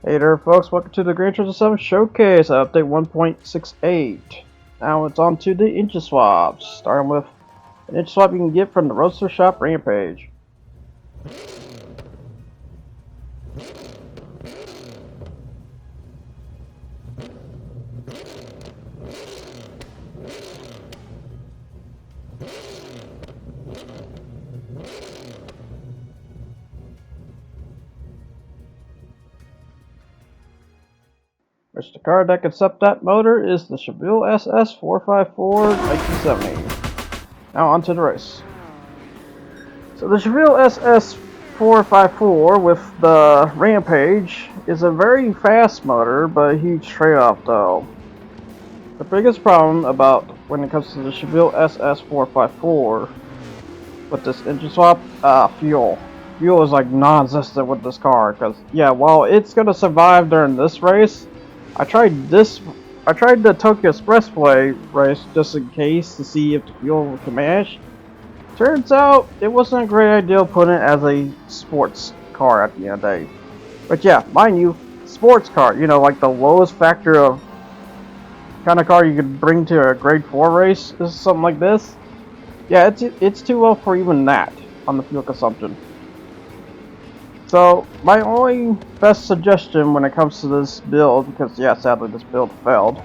Hey there folks, welcome to the GT7 Showcase, update 1.68. Now it's on to the EngineSwaps, starting with an EngineSwap you can get from the Roadster Shop Rampage. Which the card that can accept that motor is the Chevelle SS454 1970. Now on to the race. So the Chevelle SS454 with the Rampage is a very fast motor, but a huge trade-off though. The biggest problem about when it comes to the Chevelle SS454 with this EngineSwap, fuel. Fuel is like non-existent with this car, because yeah, while it's gonna survive during this race, I tried the Tokyo Expressway race just in case to see if the fuel can manage. Turns out it wasn't a great idea putting it as a sports car at the end of the day. But yeah, mind you, sports car, you know, like the lowest factor of kind of car you could bring to a grade 4 race is something like this. Yeah, it's too low for even that on the fuel consumption. So my only best suggestion when it comes to this build, because yeah, sadly this build failed,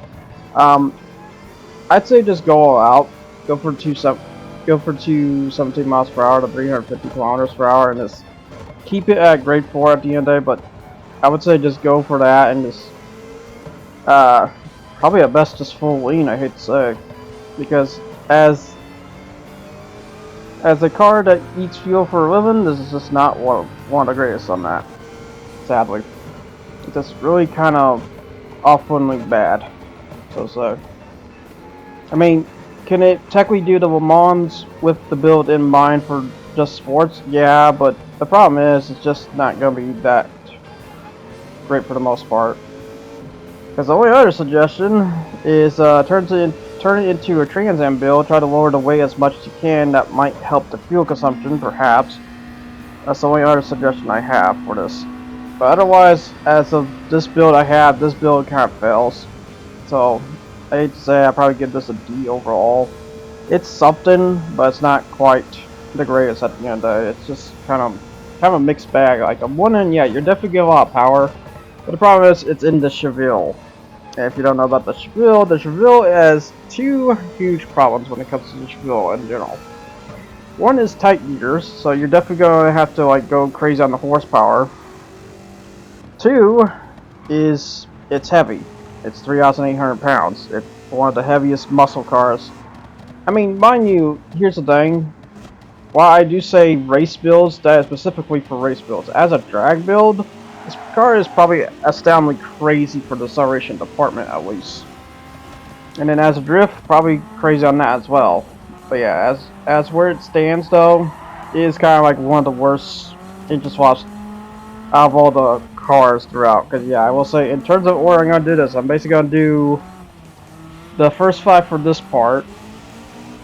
I'd say just go all out, go for 217 miles per hour to 350 kilometers per hour, and just keep it at grade 4 at the end of the day. But I would say just go for that and just probably at best just full lean. I hate to say, because as a car that eats fuel for a living, this is just not one of the greatest on that. Sadly, it's just really kind of awfully bad. So, I mean, can it technically do the Le Mans with the build in mind for just sports? Yeah, but the problem is it's just not going to be that great for the most part. Because the only other suggestion is turn it into a Trans Am build, try to lower the weight as much as you can. That might help the fuel consumption, perhaps. That's the only other suggestion I have for this. But otherwise, as of this build I have, this build kind of fails. So, I hate to say, I probably give this a D overall. It's something, but it's not quite the greatest at the end of the day. It's just kind of a mixed bag. Like, on one end, yeah, you're definitely getting a lot of power. But the problem is, it's in the Chevelle. And if you don't know about the Chevelle has two huge problems when it comes to the Chevelle in general. One is tight meters, so you're definitely going to have to like go crazy on the horsepower. Two is it's heavy. It's 3,800 pounds. It's one of the heaviest muscle cars. I mean, mind you, here's the thing. While I do say race builds, that is specifically for race builds. As a drag build, this car is probably astoundingly crazy for the acceleration department, at least. And then as a drift, probably crazy on that as well. But yeah, as where it stands though, it is kind of like one of the worst EngineSwaps out of all the cars throughout. Because yeah, I will say, in terms of order I'm going to do this, I'm basically going to do the first 5 for this part.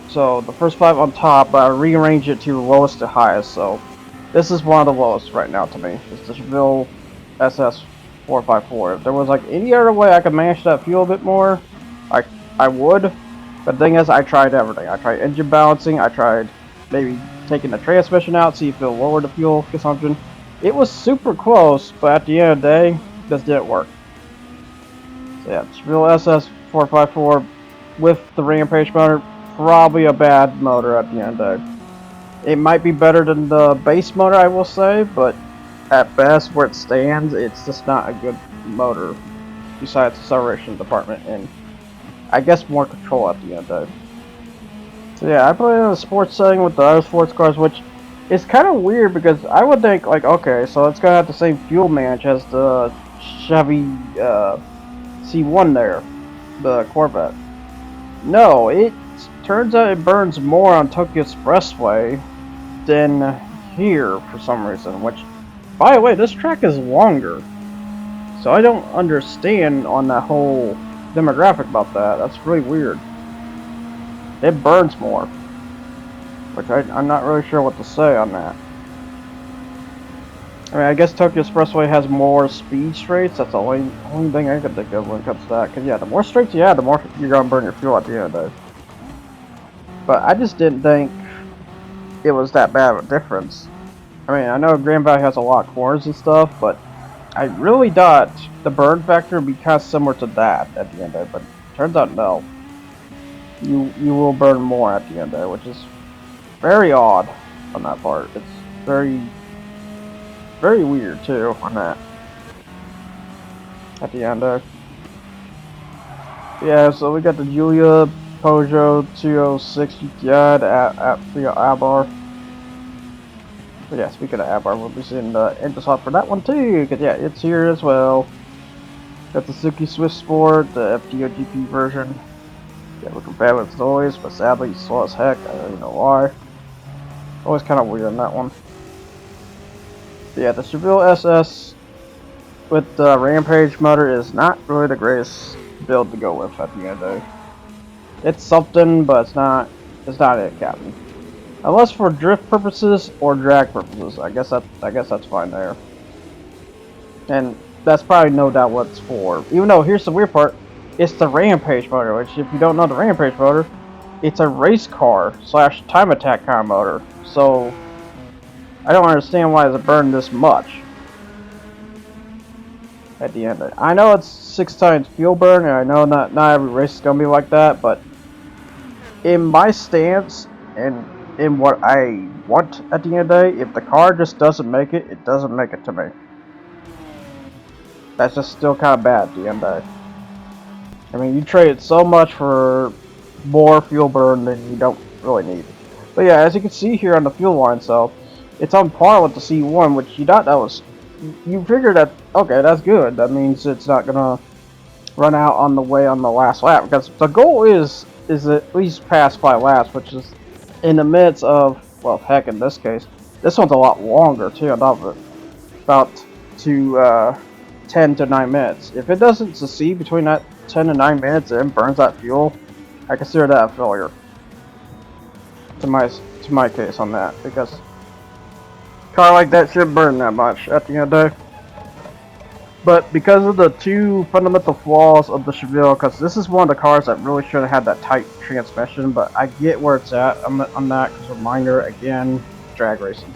So the first 5 on top, but I rearrange it to lowest to highest. So this is one of the lowest right now to me. It's the Chevelle SS454. If there was like any other way I could manage that fuel a bit more, I would. But the thing is, I tried everything. I tried engine balancing. I tried maybe taking the transmission out, see if it'll lower the fuel consumption. It was super close, but at the end of the day, this didn't work. So yeah, Chevelle SS454 with the Rampage motor, probably a bad motor at the end of the day. It might be better than the base motor, I will say, but at best, where it stands, it's just not a good motor. Besides the acceleration department and I guess more control at the end of it. So yeah, I play in a sports setting with the other sports cars, which is kind of weird because I would think like, okay, so it's gonna have the same fuel manage as the Chevy C1 there, the Corvette. No, it turns out it burns more on Tokyo Expressway than here for some reason, which, by the way, this track is longer. So I don't understand on that whole demographic about that. That's really weird. It burns more, which I'm not really sure what to say on that. I mean, I guess Tokyo Expressway has more speed straights. That's the only thing I can think of when it comes to that. Cause yeah, the more straights you have, the more you're gonna burn your fuel at the end of the day. But I just didn't think it was that bad of a difference. I mean, I know Grand Valley has a lot of corners and stuff, but I really thought the burn factor would be kind of similar to that at the end of it. But turns out no. You will burn more at the end there, which is very odd on that part. It's very weird too on that at the end there. Yeah, so we got the Julia Peugeot 206 GTI at Abar. But yeah, speaking of Abar, we'll be seeing the EngineSwaps for that one too, because yeah, it's here as well. Got the Suzuki Swift Sport, the FTO GP version. Yeah, looking bad with noise, but sadly slow as heck. I don't even know why. Always kind of weird on that one. But yeah, the Chevelle SS with the Rampage motor is not really the greatest build to go with at the end of the day. It's something, but it's not it, Captain. Unless for drift purposes or drag purposes, I guess that's fine there. And that's probably no doubt what it's for. Even though here's the weird part, it's the Rampage motor, which if you don't know the Rampage motor, it's a race car / time attack kind of motor. So I don't understand why it's burned this much at the end of it. I know it's 6 times fuel burn, and I know not every race is gonna be like that, but in my stance and in what I want at the end of the day, if the car just doesn't make it, it doesn't make it to me. That's just still kind of bad at the end of the day. I mean, you trade so much for more fuel burn than you don't really need. But yeah, as you can see here on the fuel line cell, it's on par with the C1, which you thought that was... You figured that, okay, that's good. That means it's not gonna run out on the way on the last lap. Because the goal is at least past 5 laps, which is in the midst of, well, heck, in this case, this one's a lot longer too on top of it. About 10 to 9 minutes. If it doesn't succeed between that 10 to 9 minutes and burns that fuel, I consider that a failure. To my case on that, because a car like that shouldn't burn that much at the end of the day. But because of the 2 fundamental flaws of the Chevelle, because this is one of the cars that really should have had that tight transmission, but I get where it's at on that, because reminder, again, drag racing.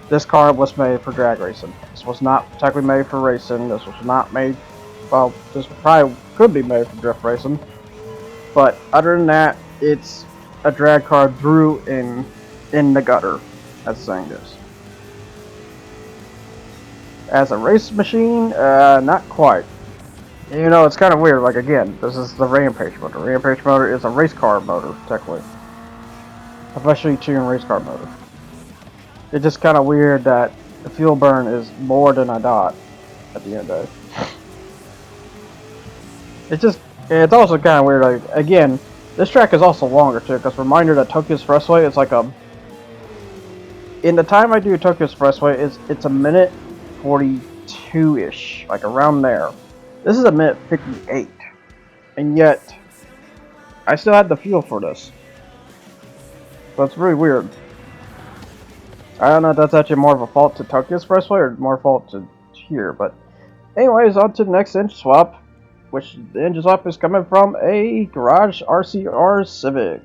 This car was made for drag racing. This was not technically made for racing. This was not made, well, this probably could be made for drift racing. But other than that, it's a drag car through in the gutter, as the saying goes. As a race machine, not quite. You know, it's kind of weird. Like, again, this is the Rampage motor. Rampage motor is a race car motor, technically. Officially tuned race car motor. It's just kind of weird that the fuel burn is more than I thought at the end of it. It's also kind of weird. Like, again, this track is also longer too, because reminder that Tokyo Expressway is like in the time I do Tokyo Expressway, it's a minute 42-ish, like around there. This is a minute 58, and yet I still had the fuel for this. So it's really weird. I don't know if that's actually more of a fault to Tokyo Expressway or more fault to here, but anyways, on to the next EngineSwap, which the EngineSwap is coming from a Garage RCR Civic.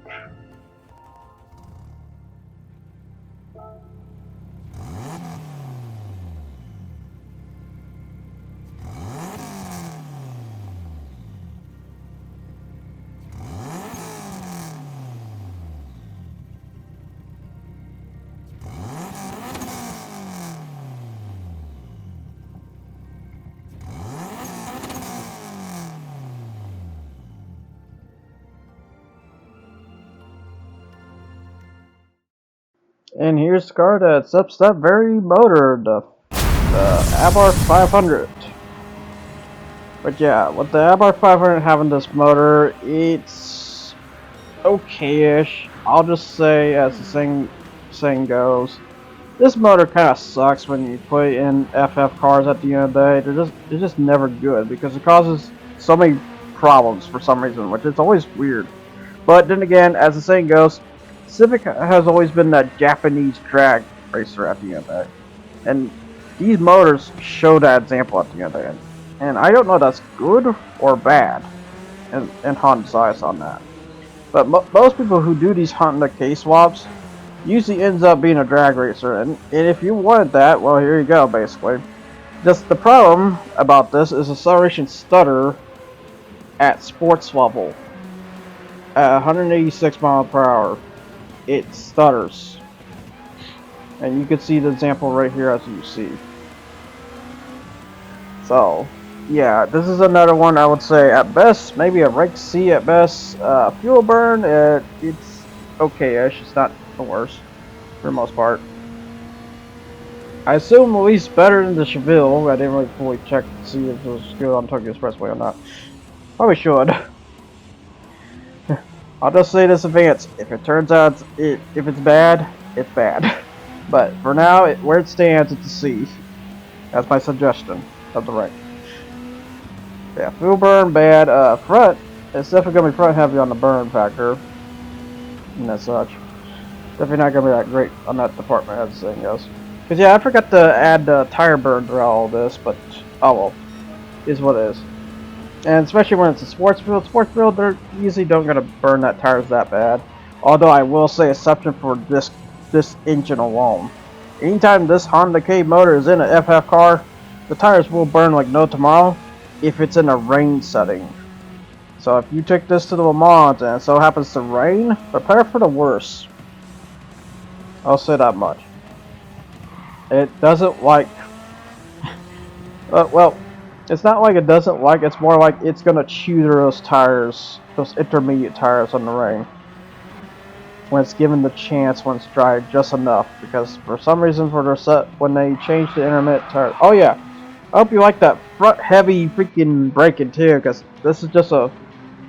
And here's the car that accepts that very motor, the Abar 500. But yeah, with the Abar 500 having this motor, it's okay-ish. I'll just say, as the saying goes, this motor kind of sucks when you put it in FF cars at the end of the day. They're just never good because it causes so many problems for some reason, which is always weird. But then again, as the saying goes, Civic has always been that Japanese drag racer at the end of the day. And these motors show that example at the other end. And I don't know if that's good or bad in Honda's eyes on that. But most people who do these Honda K swaps usually ends up being a drag racer. And if you wanted that, well, here you go, basically. Just the problem about this is acceleration stutter at sports level. At 186 miles per hour, it stutters. And you can see the example right here as you see. So, yeah, this is another one I would say at best, maybe a rank C at best. Fuel burn, it's okay-ish, it's not the worst for the most part. I assume at least better than the Chevelle. I didn't really fully check to see if it was good on Tokyo Expressway or not. Probably should. I'll just say this in advance. If it turns out if it's bad, it's bad. But for now, where it stands, it's a C. That's my suggestion of the rank. Yeah, fuel burn bad. Front, it's definitely gonna be front heavy on the burn factor, and as such, definitely not gonna be that great on that department as the thing goes. Cause yeah, I forgot to add tire burn throughout all this, but oh well, is what it is. And especially when it's a sports field, they're usually don't gonna burn that tires that bad. Although I will say exception for this engine alone. Anytime this Honda K motor is in an FF car, the tires will burn like no tomorrow if it's in a rain setting. So if you take this to the Le Mans and it so happens to rain, prepare for the worst. I'll say that much. It doesn't like... well, it's not like it doesn't like, it's more like it's gonna chew through those tires, those intermediate tires on the rain. When it's given the chance, when it's dry just enough. Because for some reason, for their set, when they change the intermittent tires... Oh yeah, I hope you like that front heavy freaking braking too, because this is just a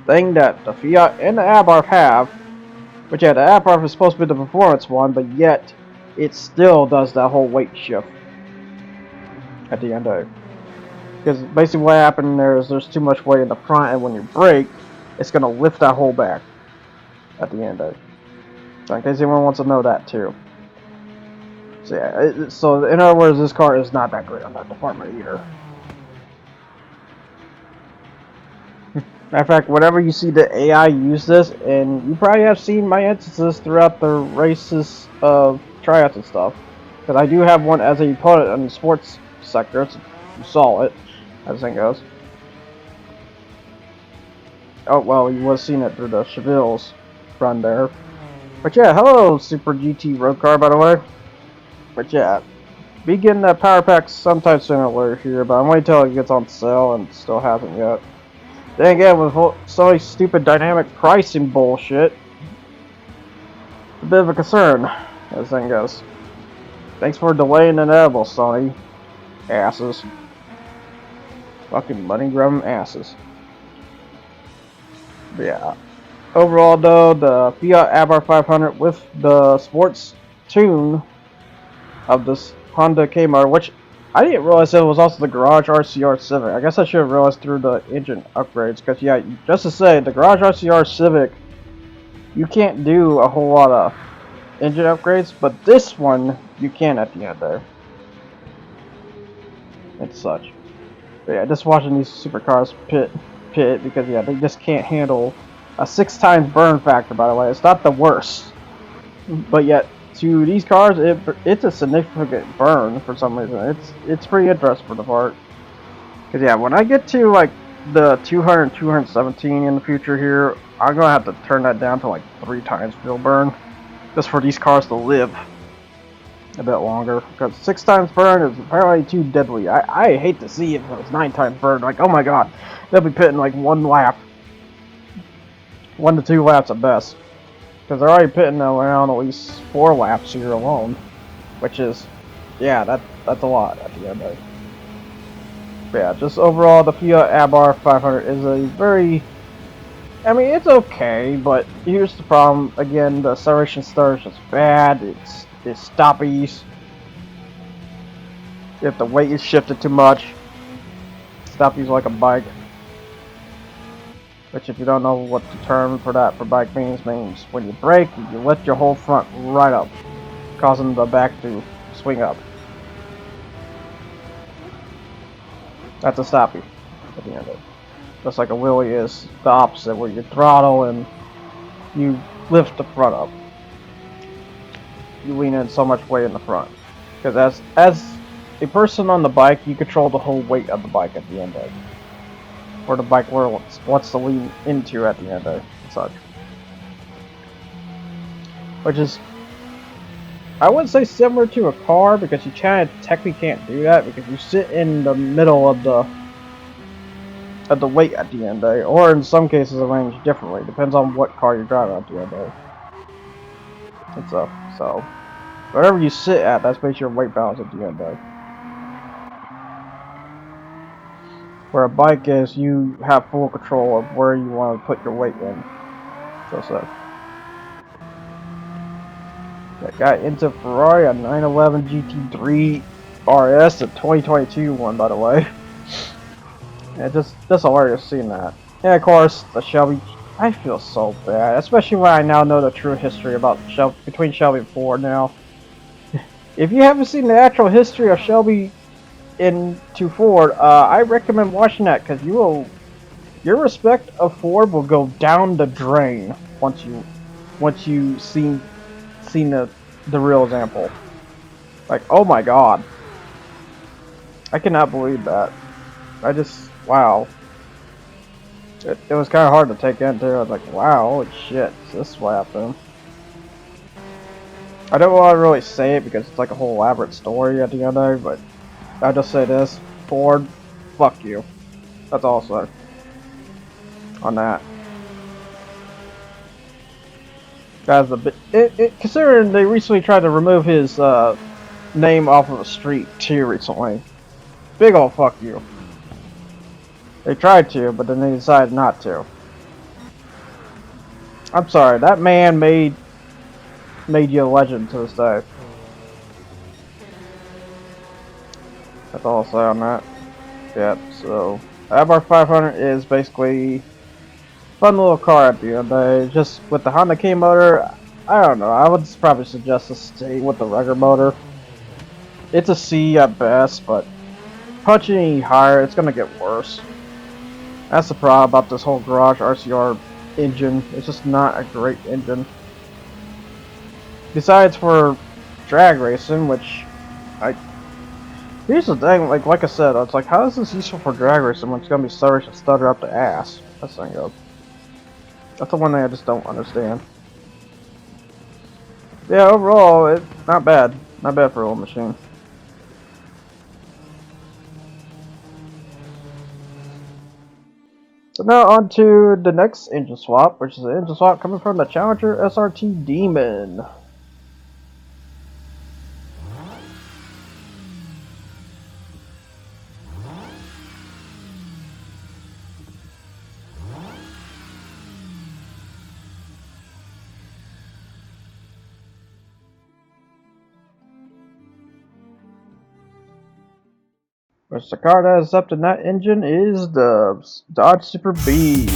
thing that the Fiat and the Abarth have. But yeah, the Abarth is supposed to be the performance one, but yet it still does that whole weight shift at the end of it. Because basically what happened there is there's too much weight in the front, and when you brake, it's going to lift that whole back at the end of it. So in case anyone wants to know that too. So yeah, so in other words, this car is not that great on that department either. Matter of fact, whenever you see the AI use this, and you probably have seen my instances throughout the races of tryouts and stuff, because I do have one as a opponent in the sports sector, so you saw it, as the thing goes. Oh, well, you would have seen it through the Chevelle's run there. But yeah, hello, Super GT road car, by the way. But yeah, be getting that power pack sometime sooner here, but I'm waiting until it gets on sale and still hasn't yet. Then again, with so many stupid dynamic pricing bullshit, it's a bit of a concern, as the thing goes. Thanks for delaying the inevitable, Sony. Asses. Fucking money grubbing asses. But yeah. Overall, though, the Fiat Abarth 500 with the sports tune of this Honda K motor, which I didn't realize it was also the Garage RCR Civic. I guess I should have realized through the engine upgrades, because yeah, just to say, the Garage RCR Civic, you can't do a whole lot of engine upgrades, but this one, you can at the end there. And such. But yeah, just watching these supercars pit, because yeah, they just can't handle a 6 times burn factor, by the way. It's not the worst. But yet, to these cars, it's a significant burn for some reason. It's pretty interesting for the part. Because yeah, when I get to like the 200 and 217 in the future here, I'm going to have to turn that down to like 3 times fuel burn. Just for these cars to live a bit longer. Because 6 times burn is apparently too deadly. I hate to see it if it was 9 times burn. Like, oh my god, they'll be pitting like 1 lap. 1 to 2 laps at best. Because they're already pitting around at least 4 laps here alone. Which is, yeah, that's a lot at the end of it. But yeah, just overall, the Fiat Abarth 500 is a very... I mean, it's okay, but here's the problem. Again, the acceleration stutter is just bad. It's stoppies. If the weight is shifted too much, stoppies like a bike. Which, if you don't know what the term for that for bike means when you brake, you lift your whole front right up, causing the back to swing up. That's a stop you at the end of it. Just like a wheelie is the opposite, where you throttle and you lift the front up. You lean in so much weight in the front. Because as a person on the bike, you control the whole weight of the bike at the end of it. Or the bike wants to lean into at the end of it and such. Which is, I wouldn't say similar to a car, because you kind of technically can't do that, because you sit in the middle of the weight at the end of it, or in some cases arranged differently. Depends on what car you're driving at the end of it. And so wherever you sit at, that's basically your weight balance at the end of it. Where a bike is, you have full control of where you want to put your weight in. So. That got into Ferrari, a 911 GT3 RS, the 2022 one, by the way. Yeah, just hilarious seeing that. And of course, the Shelby. I feel so bad, especially when I now know the true history about between Shelby and Ford now. If you haven't seen the actual history of Shelby into Ford, I recommend watching that, because your respect of Ford will go down the drain once you seen the real example. Like, oh my god, I cannot believe that. Wow. It was kind of hard to take in too. I was like, wow, holy shit, this is what happened. I don't want to really say it because it's like a whole elaborate story at the end of it, but I'll just say this: Ford, fuck you. That's all I'll say on that. That's a bit. Considering they recently tried to remove his name off of a street too recently. Big ol' fuck you. They tried to, but then they decided not to. I'm sorry, that man made you a legend to this day. That's all I'll say on that. Yep, so Abar 500 is basically a fun little car at the end of the day. Just with the Honda K motor, I don't know, I would probably suggest to stay with the regular motor. It's a C at best, but punching any higher, it's gonna get worse. That's the problem about this whole garage RCR engine. It's just not a great engine. Besides for drag racing, which here's the thing, like I said, it's like, how is this useful for drag racing when it's gonna be stutter up the ass? That's the thing. That's the one thing I just don't understand. Yeah, overall, it's not bad. Not bad for a old machine. So now on to the next engine swap, which is an engine swap coming from the Challenger SRT Demon. Which the car that is up in that engine is the Dodge Super B.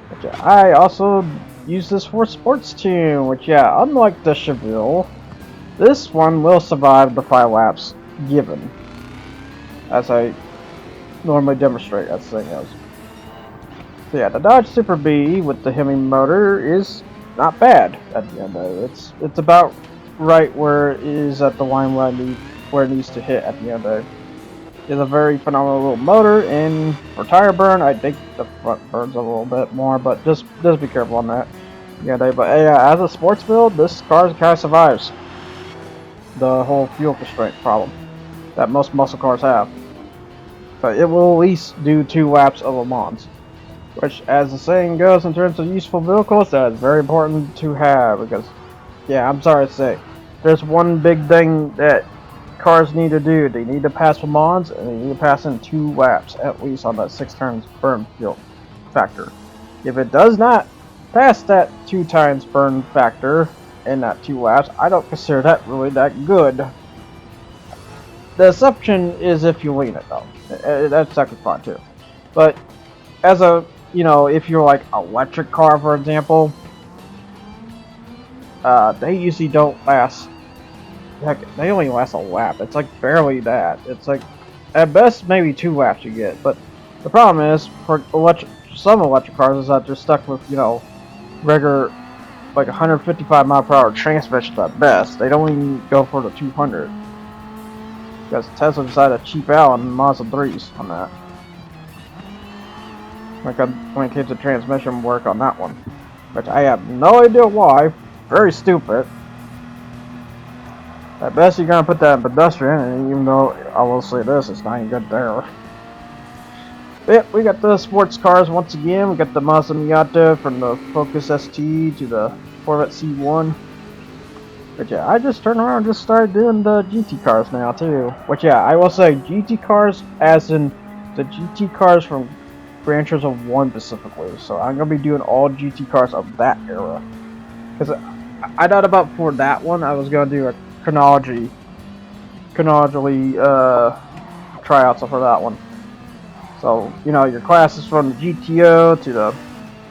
Which I also use this for sports tune, which yeah, unlike the Chevelle, this one will survive the 5 laps given, as I normally demonstrate as the thing is. So yeah, the Dodge Super B with the Hemi motor is not bad at the end of it. It's about right where it is at the line where it needs to hit at the end of it. It's a very phenomenal little motor, and for tire burn, I think the front burns a little bit more, but just be careful on that. Yeah, but yeah, as a sports build, this car kind of survives the whole fuel constraint problem that most muscle cars have. But it will at least do 2 laps of Le Mans, which, as the saying goes, in terms of useful vehicles, that is very important to have, because, yeah, I'm sorry to say, there's one big thing that cars need to do. They need to pass Le Mans, and they need to pass in 2 laps, at least, on that 6 turns burn fuel factor. If it does not pass that 2 times burn factor in that 2 laps, I don't consider that really that good. The exception is if you lean it, though. That's actually fine, too. But, as a, if you're like electric car, for example, they usually don't last heck, they only last a lap. It's like barely that. It's like, at best, maybe 2 laps you get. But the problem is, for some electric cars, is that they're stuck with, you know, regular, like 155 mile per hour transmissions at best. They don't even go for the 200. Because Tesla decided to cheap out on Mazda 3s on that. Like when it came to transmission work on that one. Which I have no idea why. Very stupid. At best you're gonna put that in pedestrian, and even though I will say this, it's not even good there. Yep, we got the sports cars once again. We got the Mazda Miata from the Focus ST to the Corvette C1. But yeah, I just turned around and just started doing the GT cars now too. Which yeah, I will say GT cars as in the GT cars from Gran Turismo 1 specifically. So I'm gonna be doing all GT cars of that era. Because I thought about for that one, I was gonna do a chronologically tryouts for that one. So you know your classes from the GTO to the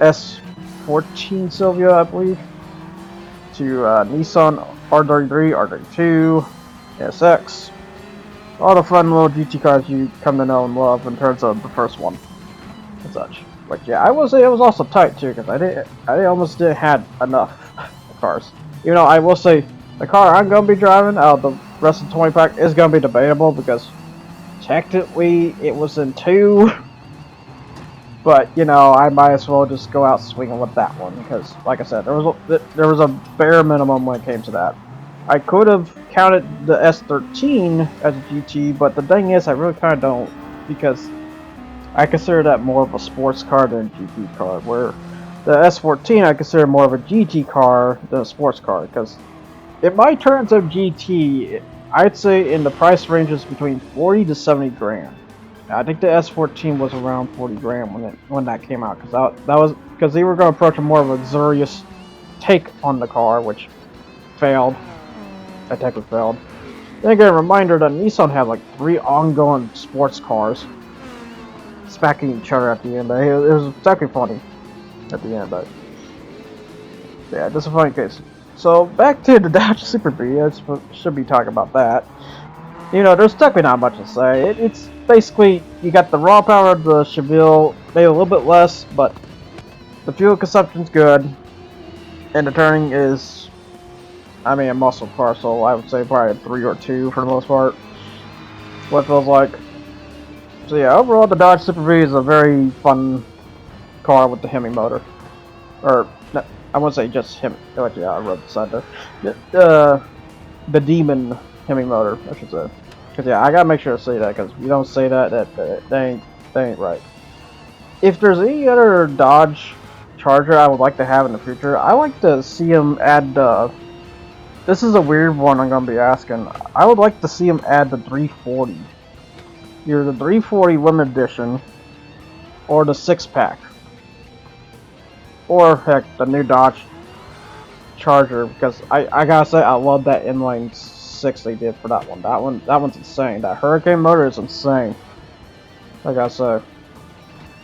S14 Silvia, I believe, to Nissan R33, R32, SX, all the fun little GT cars you come to know and love in terms of the first one and such. But yeah, I will say it was also tight too, because I almost didn't have enough cars. You know, I will say the car I'm gonna be driving out of the rest of the 20 pack is gonna be debatable because technically it was in 2. But you know, I might as well just go out swinging with that one because, like I said, there was a bare minimum when it came to that. I could have counted the S13 as a GT, but the thing is, I really kind of don't because I consider that more of a sports car than a GT car. Where the S14 I consider more of a GT car than a sports car because in my terms of GT, I'd say in the price ranges between 40 to 70 grand. I think the S14 was around 40 grand when that came out, because they were going to approach a more luxurious take on the car, which failed. That technically failed. Then again, a reminder that Nissan had like 3 ongoing sports cars smacking each other at the end. But it was technically funny at the end, but yeah, just a funny case. So back to the Dodge Super B. I should be talking about that. You know, there's technically not much to say. It's basically, you got the raw power of the Chevelle, maybe a little bit less, but the fuel consumption's good, and the turning is, I mean, a muscle car, so I would say probably a 3 or 2 for the most part. What it feels like. So yeah, overall, the Dodge Super V is a very fun car with the Hemi motor. Or, no, I wouldn't say just Hemi. Oh, yeah, I wrote the side there. The Demon Hemi motor, I should say. Because yeah, I gotta make sure to say that, because if you don't say that, that ain't right. If there's any other Dodge Charger I would like to have in the future, I like to see them add this is a weird one I'm gonna be asking. I would like to see them add the 340. Either the 340 limited edition, or the 6-pack. Or heck, the new Dodge Charger, because I gotta say I love that inline 6 they did for that one. That one's insane. That Hurricane motor is insane. I gotta say,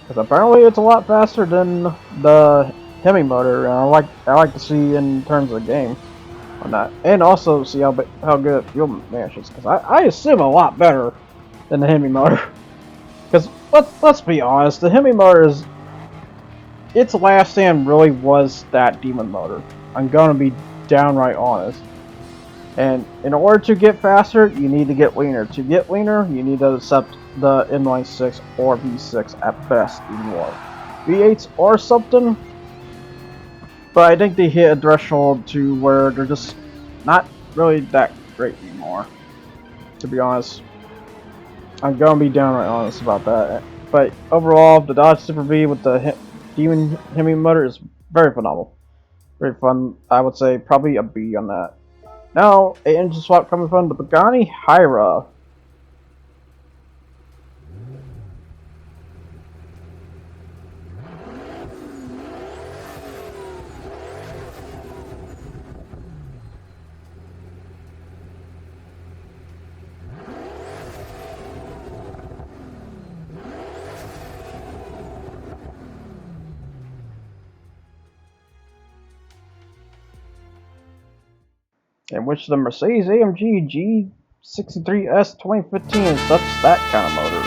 because apparently it's a lot faster than the Hemi motor. And I like to see in terms of the game on that, and also see how good fuel manages. Because I assume a lot better than the Hemi motor. Because let's be honest, the Hemi motor is its last stand really was that Demon motor. I'm gonna be downright honest. And in order to get faster, you need to get leaner. To get leaner, you need to accept the inline 6 or V6 at best anymore. V8s or something, but I think they hit a threshold to where they're just not really that great anymore. To be honest, I'm gonna be downright honest about that. But overall, the Dodge Super V with the Demon Hemi motor is very phenomenal. Very fun. I would say probably a B on that. Now, an engine swap coming from the Pagani Hyra. in which the Mercedes-AMG G63S 2015 is such that kind of motor.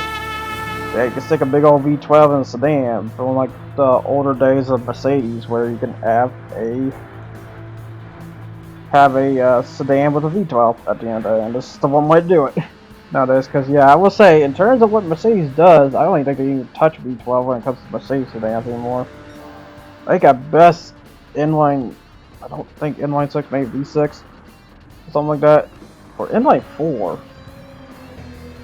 Yeah, you can stick a big old V12 in a sedan from like the older days of Mercedes, where you can have a sedan with a V12 at the end of it, and this is the one way to do it nowadays. Because yeah, I will say, in terms of what Mercedes does, I don't even think they even touch V12 when it comes to Mercedes sedans anymore. I think at best inline, I don't think inline 6, maybe V6, something like that. For inline 4,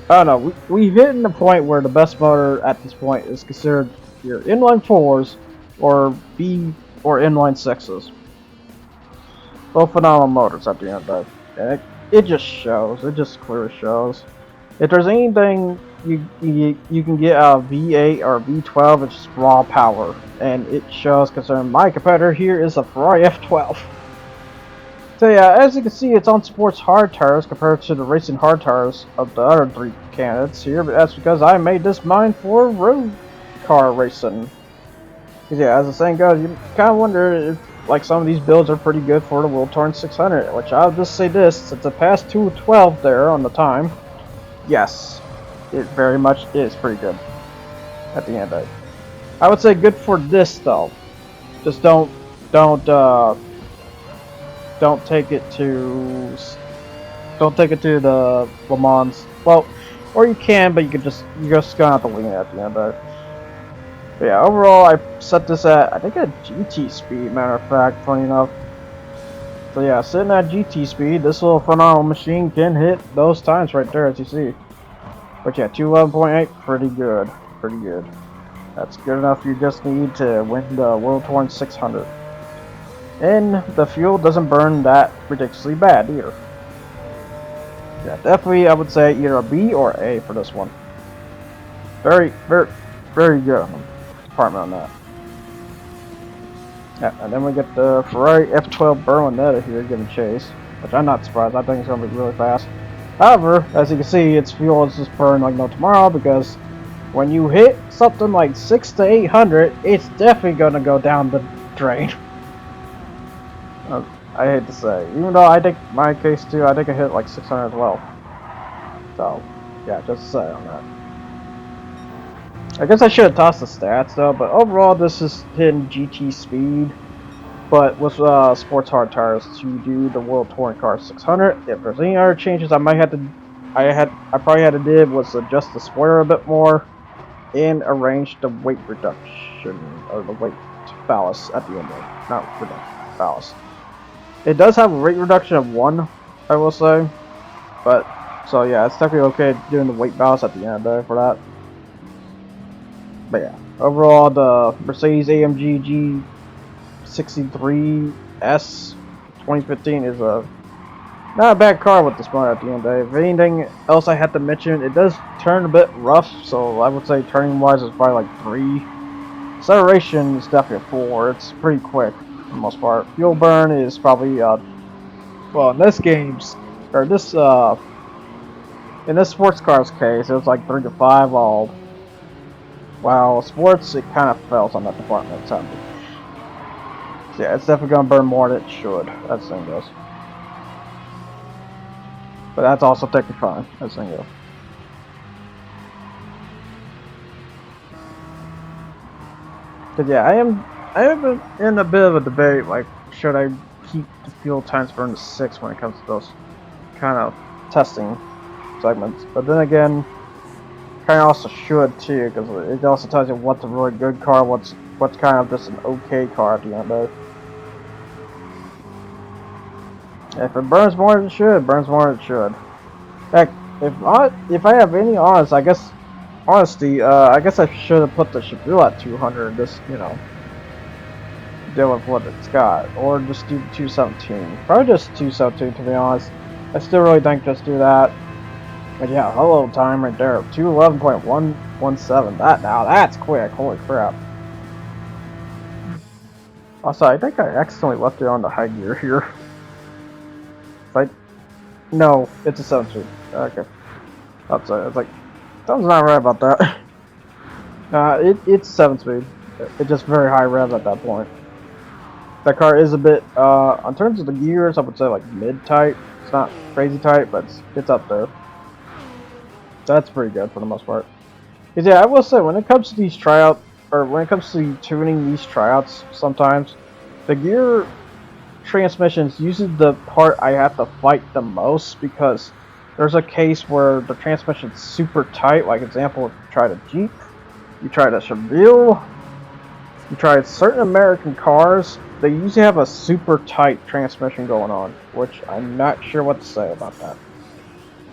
I don't know, we've hit the point where the best motor at this point is considered your inline 4s or inline 6s. Both phenomenal motors at the end of the day. And it just shows, it just clearly shows. If there's anything you can get out of V8 or V12, it's just raw power. And it shows, concerning my competitor here is a Ferrari F12. So yeah, as you can see, it's on sports hard tires compared to the racing hard tires of the other 3 candidates here, but that's because I made this mine for road car racing. Because yeah, as the saying goes, you kind of wonder if like some of these builds are pretty good for the World Touring 600, which I'll just say this, since it passed 212 there on the time, yes, it very much is pretty good at the end of it. I would say good for this though. Just don't take it to the Le Mans. Well, or you can, but you're just gonna have to wing it at the end of it. But yeah, overall I set this at, I think, at GT speed, matter of fact, funny enough. So yeah, sitting at GT speed, this little phenomenal machine can hit those times right there, as you see. But yeah, 211.8, pretty good, pretty good. That's good enough. You just need to win the World Touring 600. And the fuel doesn't burn that ridiculously bad either. Yeah, definitely I would say either a B or A for this one. Very good department on that. Yeah, and then we get the Ferrari F12 Berlinetta here giving chase, which I'm not surprised. I think it's going to be really fast. However, as you can see, its fuel is just burned like no tomorrow, because when you hit something like 600 to 800, it's definitely going to go down the drain. I hate to say, even though I think my case too, I think I hit like 600 as well. So, yeah, just to say on that. I guess I should have tossed the stats though, but overall this is hitting GT speed, but with sports hard tires to do the World Touring Car 600. If there's any other changes I probably had to do was adjust the spoiler a bit more and arrange the weight reduction, or the weight ballast at the end of it. Not reduction, ballast. It does have a weight reduction of 1, I will say, but so yeah, it's definitely okay doing the weight ballast at the end of it for that. But yeah, overall the Mercedes-AMG G63S 2015 is not a bad car with this motor at the end of the day. If anything else I had to mention, it does turn a bit rough, so I would say turning wise is probably like 3. Acceleration is definitely a 4. It's pretty quick for the most part. Fuel burn is probably well, in this game's, or this in this sports car's case, it was like 3 to 5. While sports, it kind of fails on that department. So yeah, it's definitely gonna burn more than it should. That thing goes. But that's also technically fine. That thing goes. But yeah, I am in a bit of a debate. Like, should I keep the fuel times burn to 6 when it comes to those kind of testing segments? But then again, kind of also should too, because it also tells you what's a really good car, what's kind of just an okay car at the end of it. If it burns more than it should, it burns more than it should. Heck, if I have any honesty, I guess I should have put the Chevrolet at 200 and just, you know, deal with what it's got, or just do 217. Probably just 217 to be honest. I still really think just do that. But yeah, hello time right there, 211.117. That's quick. Holy crap! Also, I think I accidentally left it on the high gear here. No, it's a 7-speed. Okay. I'm sorry. I was like, something's not right about that. It's 7-speed. It's just very high rev at that point. That car is a bit, in terms of the gears, I would say like mid-tight. It's not crazy tight, but it's up there. That's pretty good for the most part. Because yeah, I will say, when it comes to these tryouts, or when it comes to tuning these tryouts, sometimes, the gear transmission is usually the part I have to fight the most, because there's a case where the transmission's super tight. Like example, if you tried a Jeep, you tried a Chevelle, you tried certain American cars, they usually have a super tight transmission going on, which I'm not sure what to say about that.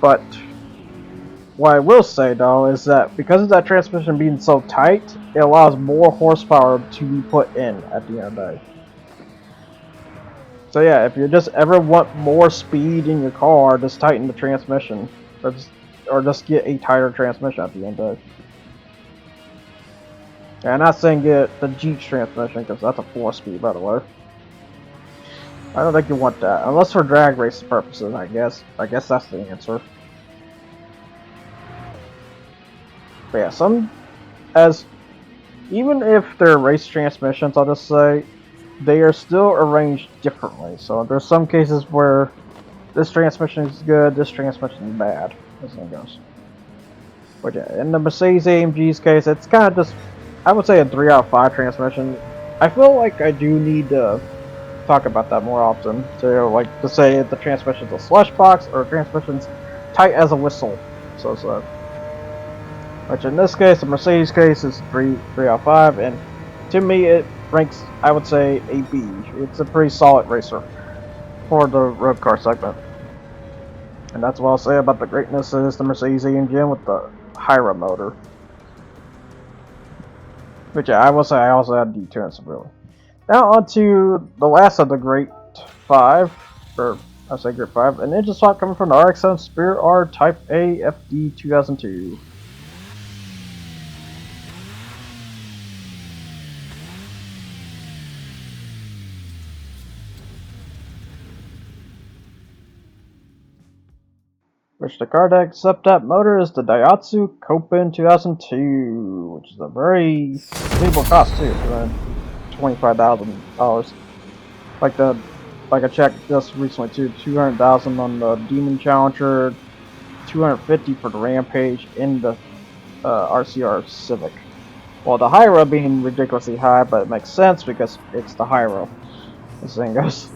But what I will say though is that because of that transmission being so tight, it allows more horsepower to be put in at the end of the day. So yeah, if you just ever want more speed in your car, just tighten the transmission, or just get a tighter transmission at the end of the day. And I'm not saying get the Jeep's transmission, because that's a 4-speed, by the way. I don't think you want that, unless for drag racing purposes. I guess that's the answer. But yeah, even if they're race transmissions, I'll just say, they are still arranged differently. So there's some cases where this transmission is good, this transmission is bad, as it goes. But yeah, in the Mercedes AMG's case, it's kind of just, I would say, a 3 out of 5 transmission. I feel like I do need to talk about that more often. To say if the transmission's a slush box or transmission's tight as a whistle. So. Which in this case, the Mercedes case, is 3 out of 5, and to me it ranks, I would say, a B. It's a pretty solid racer for the road car segment. And that's what I'll say about the greatness is the Mercedes engine with the Hyra motor. Which yeah, I will say I also had D2 really. Now on to the last of the Great 5, or I say Great 5, an EngineSwap coming from the RX-7 Spirit R Type A FD 2002. Which the car that accepts that motor is the Daihatsu Copen 2002, which is a very reasonable cost too, for $25,000. Like I checked just recently too, $200,000 on the Demon Challenger, $250,000 for the Rampage, and the RCR Civic. Well, the Hyra being ridiculously high, but it makes sense because it's the Hyra, this thing goes.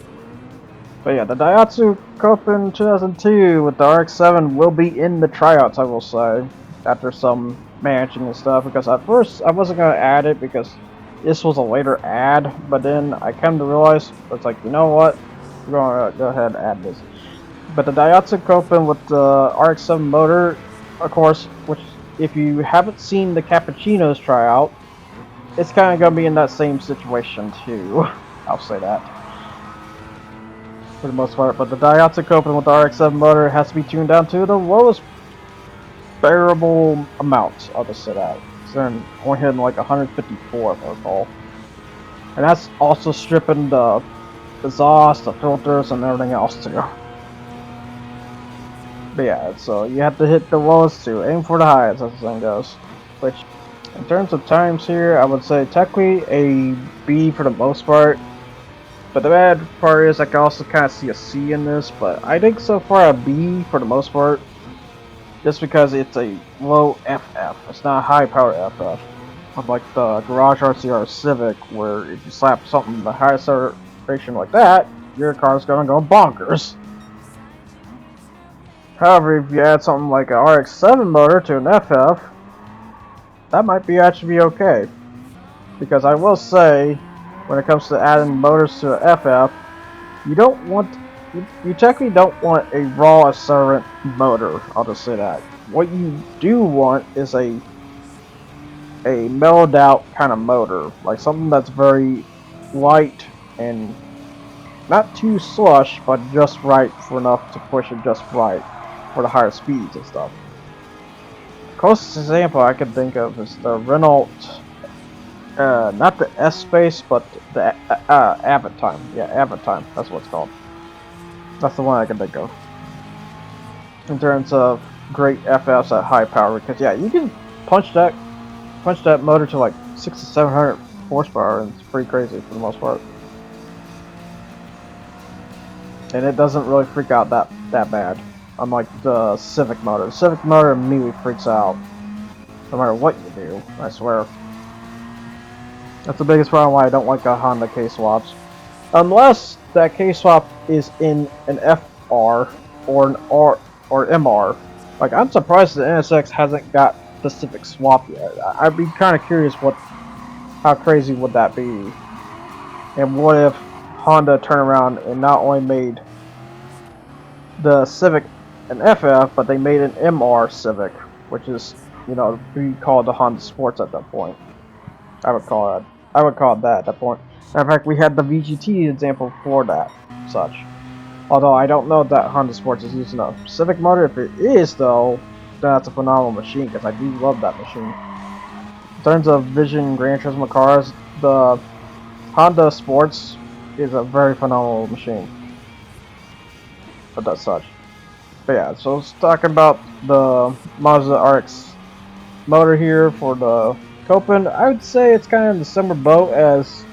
But yeah, the Daihatsu Copen 2002 with the RX-7 will be in the tryouts, I will say, after some managing and stuff, because at first I wasn't going to add it because this was a later ad, but then I came to realize, it's like, you know what, we're going to go ahead and add this. But the Daihatsu Copen with the RX-7 motor, of course, which if you haven't seen the Cappuccino's tryout, it's kind of going to be in that same situation too, I'll say that. For the most part, but the Daihatsu Copen with the RX-7 motor has to be tuned down to the lowest bearable amount. I'll just say that. So they're only hitting like 154 if I recall. And that's also stripping the exhaust, the filters, and everything else too. But yeah, so you have to hit the lowest too. Aim for the highest, as the thing goes. Which, in terms of times here, I would say technically a B for the most part. But the bad part is I can also kind of see a C in this, but I think so far a B for the most part, just because it's a low FF. It's not a high power FF. Unlike the Garage RCR Civic, where if you slap something in the high acceleration like that, your car's gonna go bonkers. However, if you add something like an RX-7 motor to an FF, that might actually be okay. Because I will say, when it comes to adding motors to an FF, you technically don't want a raw accelerant motor, I'll just say that. What you do want is a mellowed out kind of motor, like something that's very light and not too slush, but just right for enough to push it just right for the higher speeds and stuff. The closest example I can think of is the Renault, not the S-Space, but the Aventime. Yeah, Aventime, that's what it's called. That's the one I can think of. In terms of great FFs at high power, because yeah, you can punch that motor to like 600 to 700 horsepower, and it's pretty crazy for the most part. and it doesn't really freak out that bad. Unlike the Civic motor. The Civic motor immediately freaks out, no matter what you do, I swear. That's the biggest problem why I don't like a Honda K-Swaps. Unless that K-Swap is in an FR or an R or MR. Like, I'm surprised the NSX hasn't got specific swap yet. I'd be kind of curious how crazy would that be? And what if Honda turned around and not only made the Civic an FF, but they made an MR Civic, which is, you know, we call it the Honda Sports at that point. I would call it that at that point. Matter of fact, we had the VGT example for that, such. Although I don't know that Honda Sports is using a Civic motor. If it is, though, then that's a phenomenal machine, because I do love that machine. In terms of Vision Gran Turismo cars, the Honda Sports is a very phenomenal machine. But that's such. But yeah, so let's talk about the Mazda RX motor here for the Copen. I would say it's kind of in the similar boat as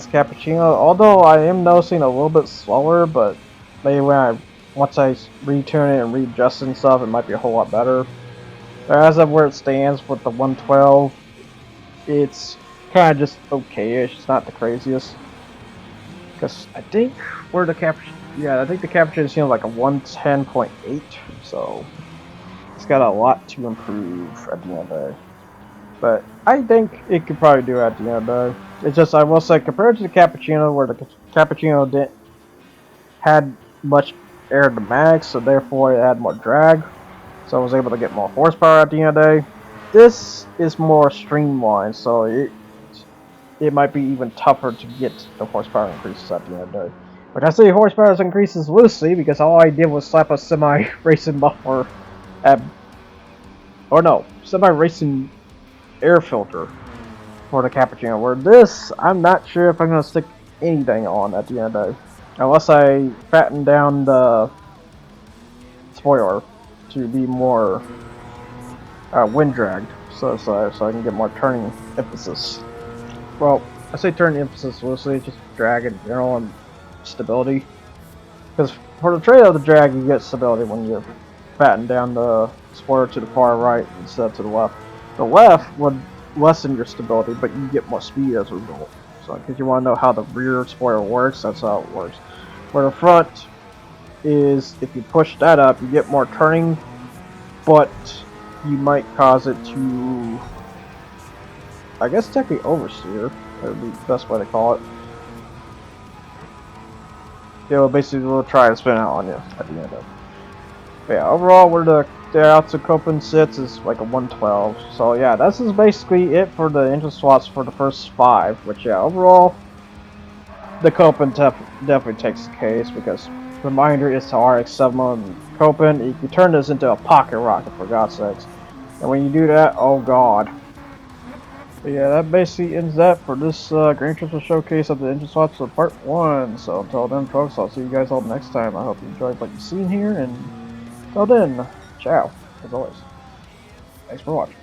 Cappuccino, although I am noticing a little bit slower, but maybe once I retune it and readjust and stuff, it might be a whole lot better. But as of where it stands with the 112, it's kind of just okay-ish. It's not the craziest. Because I think the Cappuccino is like a 110.8, so it's got a lot to improve at the end of the day. But I think it could probably do it at the end of the day. It's just, I will say, compared to the Cappuccino, where the Cappuccino didn't had much aerodynamics, so therefore it had more drag, so I was able to get more horsepower at the end of the day. This is more streamlined, so it might be even tougher to get the horsepower increases at the end of the day. But I say horsepower increases loosely because all I did was slap a semi-racing buffer semi-racing air filter for the Cappuccino. Where this, I'm not sure if I'm going to stick anything on at the end of the day. Unless I fatten down the spoiler to be more wind dragged, so I can get more turning emphasis. Well, I say turning emphasis loosely, just drag in general and stability. Because for the trade of the drag, you get stability when you fatten down the spoiler to the far right instead of to the left. The left would lessen your stability, but you get more speed as a result. So, because you want to know how the rear spoiler works, that's how it works. Where the front is, if you push that up, you get more turning, but you might cause it to, I guess, technically oversteer. That would be the best way to call it. It will basically try to spin out on you at the end of it. But yeah, overall, where the Daihatsu Copen sits is like a 112. So yeah, this is basically it for the EngineSwaps for the first 5. Which yeah, overall, the Copen definitely takes the case because, reminder, it's the RX-7 Copen. You can turn this into a pocket rocket, for God's sakes. And when you do that, oh god. But yeah, that basically ends that for this Gran Turismo showcase of the EngineSwaps of Part 1. So until then, folks, I'll see you guys all next time. I hope you enjoyed what you've seen here, and until then, ciao, as always. Thanks for watching.